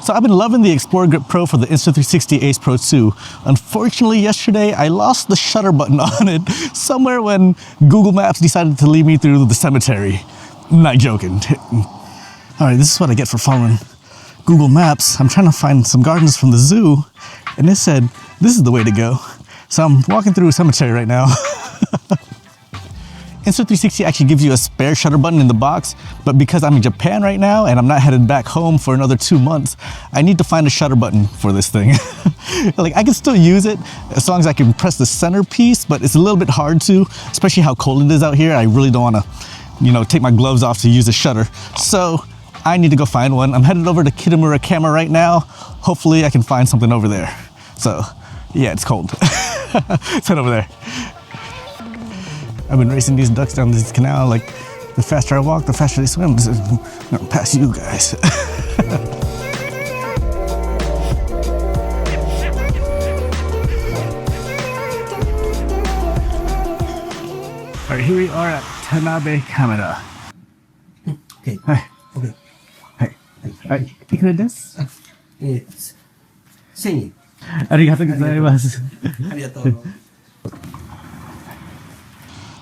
So I've been loving the Xplorer Grip Pro for the Insta360 Ace Pro 2. Unfortunately, yesterday I lost the shutter button on it somewhere when Google Maps decided to lead me through the cemetery. I'm not joking. All right, this is what I get for following Google Maps. I'm trying to find some gardens from the zoo, and it said, this is the way to go. So I'm walking through a cemetery right now. Insta360 actually gives you a spare shutter button in the box, but because I'm in Japan right now and I'm not headed back home for another 2 months, I need to find a shutter button for this thing. Like, I can still use it as long as I can press the center piece, but it's a little bit hard to, especially how cold it is out here. I really don't want to, you know, take my gloves off to use the shutter. So I need to go find one. I'm headed over to Kitamura Camera right now. Hopefully I can find something over there. So yeah, it's cold. Let's head over there. I've been racing these ducks down this canal. Like, the faster I walk, the faster they swim. I'm gonna pass you guys. All right, here we are at Tanabe Kameda. Okay. Hi. Okay. Hi. Hi. Ikura desu? 1000円。ありがとうございます。ありがとう。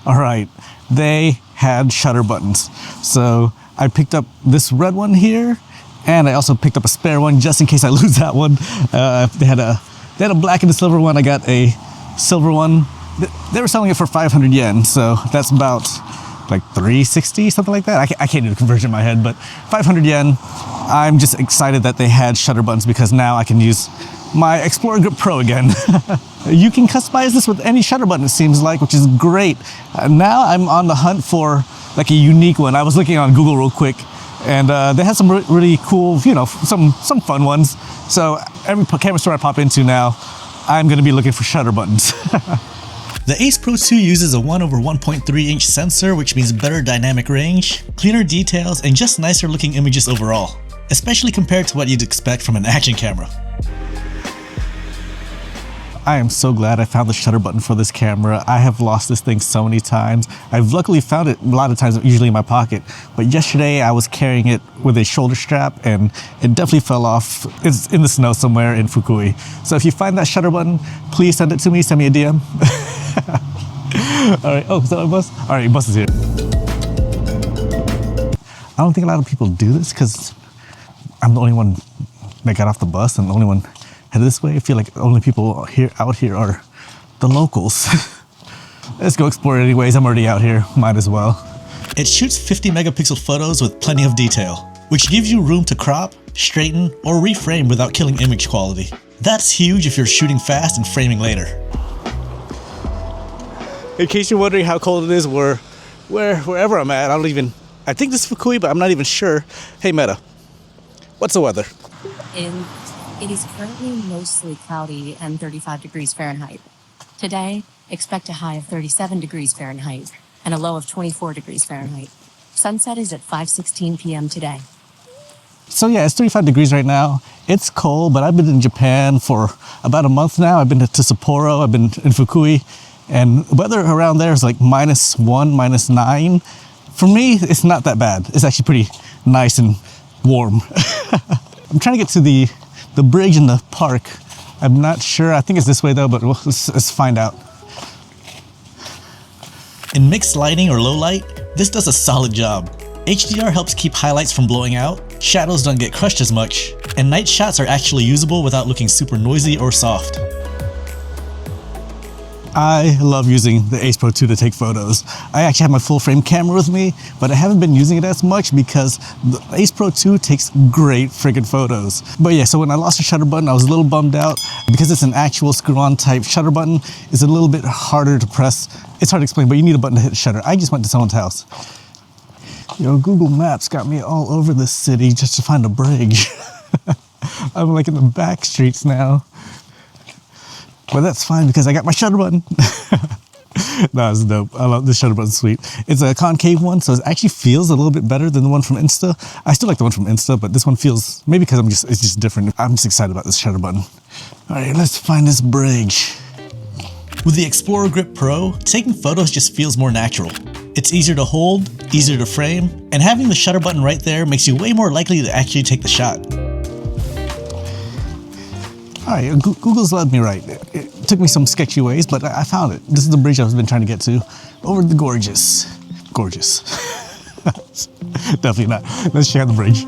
All right, they had shutter buttons. So I picked up this red one here, and I also picked up a spare one just in case I lose that one. They had a black and a silver one. I got a silver one. They were selling it for 500 yen, so that's about like 360, something like that. I can't do the conversion in my head, but 500 yen. I'm just excited that they had shutter buttons because now I can use my Xplorer Grip Pro again. You can customize this with any shutter button, it seems like, which is great. Now I'm on the hunt for like a unique one. I was looking on Google real quick, and they had some really cool, you know, some fun ones. So every camera store I pop into now, I'm gonna be looking for shutter buttons. The Ace Pro 2 uses a 1/1.3" sensor, which means better dynamic range, cleaner details, and just nicer looking images overall, especially compared to what you'd expect from an action camera. I am so glad I found the shutter button for this camera. I have lost this thing so many times. I've luckily found it a lot of times, usually in my pocket, but yesterday I was carrying it with a shoulder strap and it definitely fell off. It's in the snow somewhere in Fukui. So if you find that shutter button, please send it to me, send me a DM. All right, oh, is that my bus? All right, bus is here. I don't think a lot of people do this because I'm the only one that got off the bus and the only one headed this way. I feel like the only people out here are the locals. Let's go explore it anyways. I'm already out here, might as well. It shoots 50 megapixel photos with plenty of detail, which gives you room to crop, straighten, or reframe without killing image quality. That's huge if you're shooting fast and framing later. In case you're wondering how cold it is, wherever I'm at, I think this is Fukui, but I'm not even sure. Hey Meta, what's the weather? It is currently mostly cloudy and 35 degrees Fahrenheit. Today, expect a high of 37 degrees Fahrenheit and a low of 24 degrees Fahrenheit. Sunset is at 5:16 p.m. today. So yeah, it's 35 degrees right now. It's cold, but I've been in Japan for about a month now. I've been to Sapporo, I've been in Fukui, and weather around there is like -1, -9. For me, it's not that bad. It's actually pretty nice and warm. I'm trying to get to the bridge in the park. I'm not sure. I think it's this way though, but let's find out. In mixed lighting or low light, this does a solid job. HDR helps keep highlights from blowing out, shadows don't get crushed as much, and night shots are actually usable without looking super noisy or soft. I love using the Ace Pro 2 to take photos. I actually have my full frame camera with me, but I haven't been using it as much because the Ace Pro 2 takes great friggin' photos. But yeah, so when I lost the shutter button, I was a little bummed out because it's an actual screw-on type shutter button. It's a little bit harder to press. It's hard to explain, but you need a button to hit the shutter. I just went to someone's house. Yo, Google Maps got me all over this city just to find a bridge. I'm like in the back streets now. But that's fine because I got my shutter button. That was dope. I love this shutter button, sweet. It's a concave one, so it actually feels a little bit better than the one from Insta. I still like the one from Insta, but this one feels, maybe because it's just different. I'm just excited about this shutter button. All right, let's find this bridge. With the Xplorer Grip Pro, taking photos just feels more natural. It's easier to hold, easier to frame, and having the shutter button right there makes you way more likely to actually take the shot. All right, Google's led me right. It took me some sketchy ways, but I found it. This is the bridge I've been trying to get to over the gorgeous. Definitely not. Let's check out the bridge.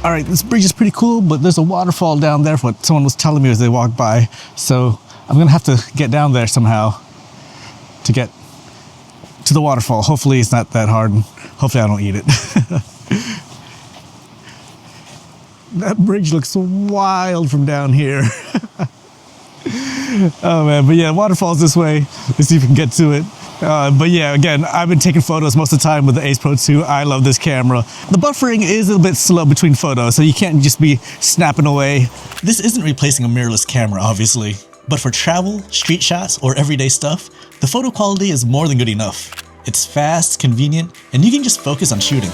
All right, this bridge is pretty cool, but there's a waterfall down there, what someone was telling me as they walked by. So I'm gonna have to get down there somehow to get to the waterfall. Hopefully it's not that hard, and hopefully I don't eat it. That bridge looks wild from down here. Oh man, but yeah, waterfall's this way. Let's see if we can get to it. But yeah, again, I've been taking photos most of the time with the Ace Pro 2. I love this camera. The buffering is a little bit slow between photos, so you can't just be snapping away. This isn't replacing a mirrorless camera, obviously. But for travel, street shots, or everyday stuff, the photo quality is more than good enough. It's fast, convenient, and you can just focus on shooting.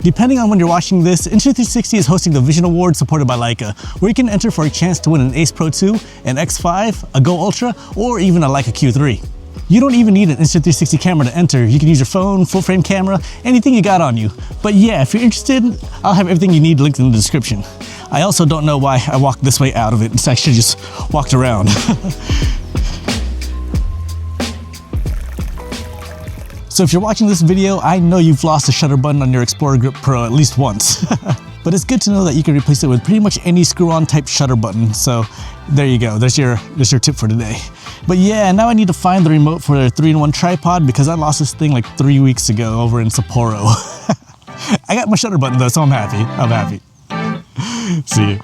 Depending on when you're watching this, Insta360 is hosting the Vision Award supported by Leica, where you can enter for a chance to win an Ace Pro 2, an X5, a Go Ultra, or even a Leica Q3. You don't even need an Insta360 camera to enter. You can use your phone, full frame camera, anything you got on you. But yeah, if you're interested, I'll have everything you need linked in the description. I also don't know why I walked this way out of it. Instead, I should have just walked around. So if you're watching this video, I know you've lost the shutter button on your Xplorer Grip Pro at least once. But it's good to know that you can replace it with pretty much any screw-on type shutter button. So there you go, there's your tip for today. But yeah, now I need to find the remote for the 3-in-1 tripod because I lost this thing like 3 weeks ago over in Sapporo. I got my shutter button though, so I'm happy. See you.